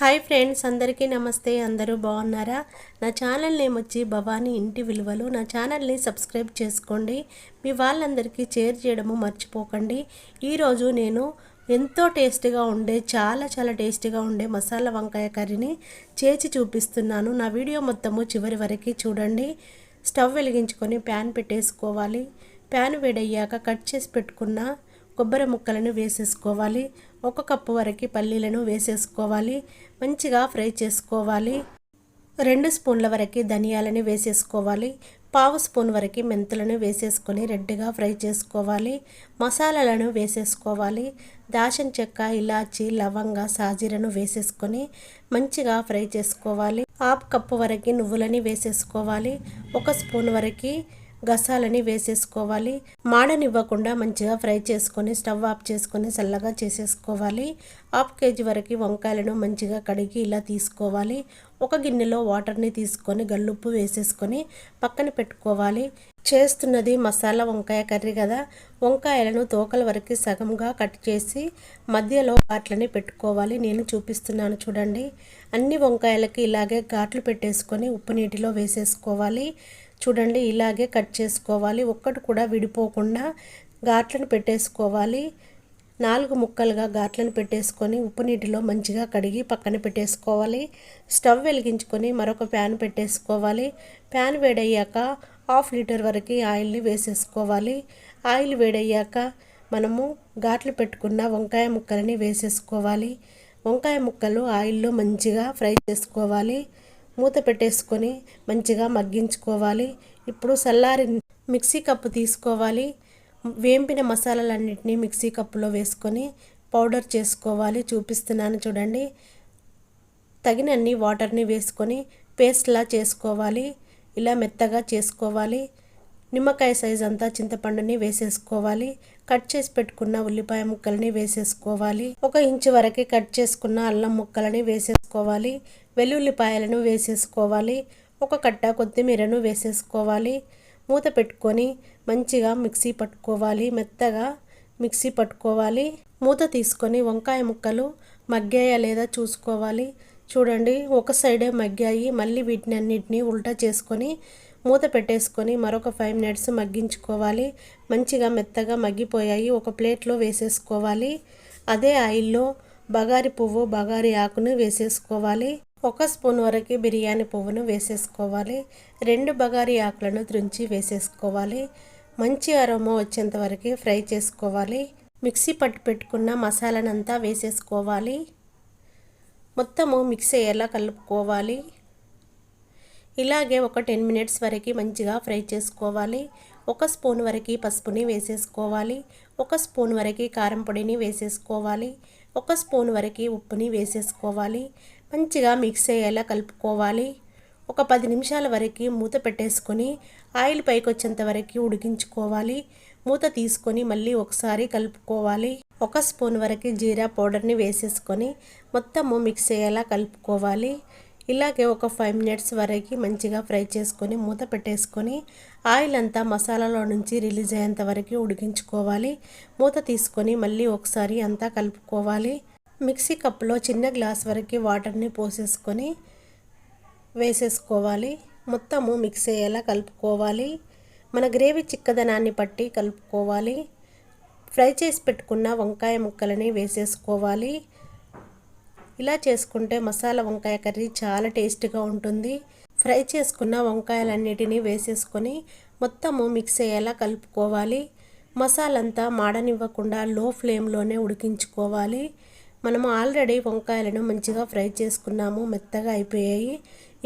Hi friends, అందరికీ నమస్తే. అందరూ బాగున్నారా? నా ఛానల్ నేమ్ వచ్చి భవానీ ఇంటి విలువలు. నా ఛానల్ని సబ్స్క్రైబ్ చేసుకోండి. మీ వాళ్ళందరికీ షేర్ చేయడము మర్చిపోకండి. ఈరోజు నేను ఎంతో టేస్టీగా ఉండే చాలా టేస్టీగా ఉండే మసాలా వంకాయ కర్రీని చేసి చూపిస్తున్నాను. నా వీడియో మొత్తము చివరి వరకు చూడండి. స్టవ్ వెలిగించుకొని ప్యాన్ పెట్టేసుకోవాలి. ప్యాన్ వేడయ్యాక కట్ చేసి పెట్టుకున్న కొబ్బరి ముక్కలను వేసేసుకోవాలి. 1 కప్పు వరకు పల్లీలను వేసేసుకోవాలి. మంచిగా ఫ్రై చేసుకోవాలి. 2 స్పూన్ల వరకు ధనియాలను వేసేసుకోవాలి. 1/2 స్పూన్ వరకు మెంతులను వేసేసుకొని రెడ్గా ఫ్రై చేసుకోవాలి. మసాలాలను వేసేసుకోవాలి. దాల్చిన చెక్క, ఇలాచి, లవంగ, సాజీరను వేసేసుకొని మంచిగా ఫ్రై చేసుకోవాలి. 1/2 కప్పు వరకు నువ్వులని వేసేసుకోవాలి. 1 స్పూన్ వరకు గసాలని వేసేసుకోవాలి. మాడనివ్వకుండా మంచిగా ఫ్రై చేసుకొని స్టవ్ ఆఫ్ చేసుకొని చల్లగా చేసేసుకోవాలి. 1/2 కేజీ వరకు వంకాయలను మంచిగా కడిగి ఇలా తీసుకోవాలి. ఒక గిన్నెలో వాటర్ని తీసుకొని గల్లుప్పు వేసేసుకొని పక్కన పెట్టుకోవాలి. చేస్తున్నది మసాలా వంకాయ కర్రీ కదా. వంకాయలను తోకల వరకు సగంగా కట్ చేసి మధ్యలో ఘాట్లని పెట్టుకోవాలి. నేను చూపిస్తున్నాను చూడండి. అన్ని వంకాయలకి ఇలాగే ఘాట్లు పెట్టేసుకొని ఉప్పు నీటిలో వేసేసుకోవాలి. చూడండి, ఇలాగే కట్ చేసుకోవాలి. ఒక్కటి కూడా విడిపోకుండా ఘాట్లను పెట్టేసుకోవాలి. 4 ముక్కలుగా ఘాట్లను పెట్టేసుకొని ఉప్పు నీటిలో మంచిగా కడిగి పక్కన పెట్టేసుకోవాలి. స్టవ్ వెలిగించుకొని మరొక ప్యాన్ పెట్టేసుకోవాలి. ప్యాన్ వేడయ్యాక 1/2 లీటర్ వరకు ఆయిల్ని వేసేసుకోవాలి. ఆయిల్ వేడయ్యాక మనము ఘాట్లు పెట్టుకున్న వంకాయ ముక్కలని వేసేసుకోవాలి. వంకాయ ముక్కలు ఆయిల్లో మంచిగా ఫ్రై చేసుకోవాలి. మూత పెట్టేసుకొని మంచిగా మగ్గించుకోవాలి. ఇప్పుడు చల్లారి మిక్సీ కప్పు తీసుకోవాలి. వేంపిన మసాలాలన్నింటినీ మిక్సీ కప్పులో వేసుకొని పౌడర్ చేసుకోవాలి. చూపిస్తున్నాను చూడండి. తగినన్ని వాటర్ని వేసుకొని పేస్ట్లా చేసుకోవాలి. ఇలా మెత్తగా చేసుకోవాలి. నిమ్మకాయ సైజ్ అంతా చింతపండుని వేసేసుకోవాలి. కట్ చేసి పెట్టుకున్న ఉల్లిపాయ ముక్కలని వేసేసుకోవాలి. 1 ఇంచు వరకు కట్ చేసుకున్న అల్లం ముక్కలని వేసేసుకోవాలి. వెల్లుల్లిపాయలను వేసేసుకోవాలి. 1 కట్ట కొత్తిమీరను వేసేసుకోవాలి. మూత పెట్టుకొని మంచిగా మిక్సీ పట్టుకోవాలి. మెత్తగా మిక్సీ పట్టుకోవాలి. మూత తీసుకొని వంకాయ ముక్కలు మగ్గాయా లేదా చూసుకోవాలి. చూడండి, ఒక సైడే మగ్గాయి. మళ్ళీ వీటిని అన్నిటినీ ఉల్టా చేసుకొని మూత పెట్టేసుకొని మరొక 5 మినిట్స్ మగ్గించుకోవాలి. మంచిగా మెత్తగా మగ్గిపోయాయి. ఒక ప్లేట్లో వేసేసుకోవాలి. అదే ఆయిల్లో బగారి పువ్వు, బగారి ఆకును వేసేసుకోవాలి. 1 స్పూన్ వరకు బిర్యానీ పువ్వును వేసేసుకోవాలి. 2 బగారి ఆకులను తుంచి వేసేసుకోవాలి. మంచి అరోమా వచ్చేంత వరకు ఫ్రై చేసుకోవాలి. మిక్సీ పట్టి పెట్టుకున్న మసాలానంతా వేసేసుకోవాలి. మొత్తము మిక్స్ అయ్యేలా కలుపుకోవాలి. ఇలాగే ఒక 10 మినిట్స్ వరకు మంచిగా ఫ్రై చేసుకోవాలి. 1 స్పూన్ వరకు పసుపుని వేసేసుకోవాలి. 1 స్పూన్ వరకు కారం పొడిని వేసేసుకోవాలి. 1 స్పూన్ వరకు ఉప్పుని వేసేసుకోవాలి. మంచిగా మిక్స్ అయ్యేలా కలుపుకోవాలి. ఒక 10 నిమిషాల వరకు మూత పెట్టేసుకొని ఆయిల్ పైకి వచ్చేంత వరకు ఉడికించుకోవాలి. మూత తీసుకొని మళ్ళీ ఒకసారి కలుపుకోవాలి. 1 స్పూన్ వరకు జీరా పౌడర్ని వేసేసుకొని మొత్తము మిక్స్ అయ్యేలా కలుపుకోవాలి. ఇలాగే ఒక 5 మినిట్స్ వరకు మంచిగా ఫ్రై చేసుకొని మూత పెట్టేసుకొని ఆయిల్ అంతా మసాలాలో నుంచి రిలీజ్ అయ్యేంత వరకు ఉడికించుకోవాలి. మూత తీసుకొని మళ్ళీ ఒకసారి అంతా కలుపుకోవాలి. మిక్సీ కప్పులో చిన్న గ్లాస్ వరకు వాటర్ని పోసేసుకొని వేసేసుకోవాలి. మొత్తము మిక్స్ అయ్యేలా కలుపుకోవాలి. మన గ్రేవీ చిక్కదనాన్ని పట్టి కలుపుకోవాలి. ఫ్రై చేసి పెట్టుకున్న వంకాయ ముక్కలని వేసేసుకోవాలి. ఇలా చేసుకుంటే మసాలా వంకాయ కర్రీ చాలా టేస్టీగా ఉంటుంది. ఫ్రై చేసుకున్న వంకాయలన్నిటినీ వేసేసుకొని మొత్తము మిక్స్ అయ్యేలా కలుపుకోవాలి. మసాలా అంతా మాడనివ్వకుండా లో ఫ్లేమ్లోనే ఉడికించుకోవాలి. మనము ఆల్రెడీ వంకాయలను మంచిగా ఫ్రై చేసుకున్నాము, మెత్తగా అయిపోయాయి.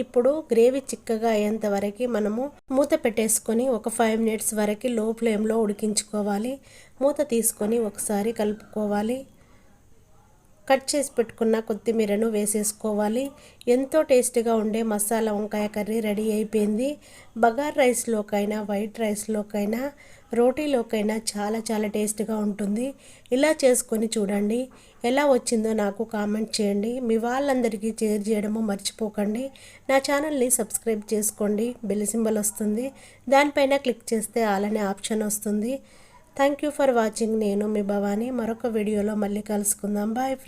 ఇప్పుడు గ్రేవీ చిక్కగా అయ్యేంత వరకు మనము మూత పెట్టేసుకొని ఒక 5 మినిట్స్ వరకు లో ఫ్లేమ్లో ఉడికించుకోవాలి. మూత తీసుకొని ఒకసారి కలుపుకోవాలి. కట్ చేసి పెట్టుకున్న కొత్తిమీరను వేసేసుకోవాలి. ఎంతో టేస్టీగా ఉండే మసాలా వంకాయ కర్రీ రెడీ అయిపోయింది. బగార్ రైస్లోకైనా, వైట్ రైస్లోకైనా, రోటీలోకైనా చాలా టేస్టీగా ఉంటుంది. ఇలా చేసుకొని చూడండి. ఎలా వచ్చిందో నాకు కామెంట్ చేయండి. మీ వాళ్ళందరికీ షేర్ చేయడము మర్చిపోకండి. నా ఛానల్ని సబ్స్క్రైబ్ చేసుకోండి. బెల్ సింబల్ వస్తుంది, దానిపైన క్లిక్ చేస్తే ఆల్ అనే ఆప్షన్ వస్తుంది. Thank you for watching. నేను మీ భవానీ. మరొక వీడియోలో మళ్ళీ కలుసుకుందాం. Bye friends.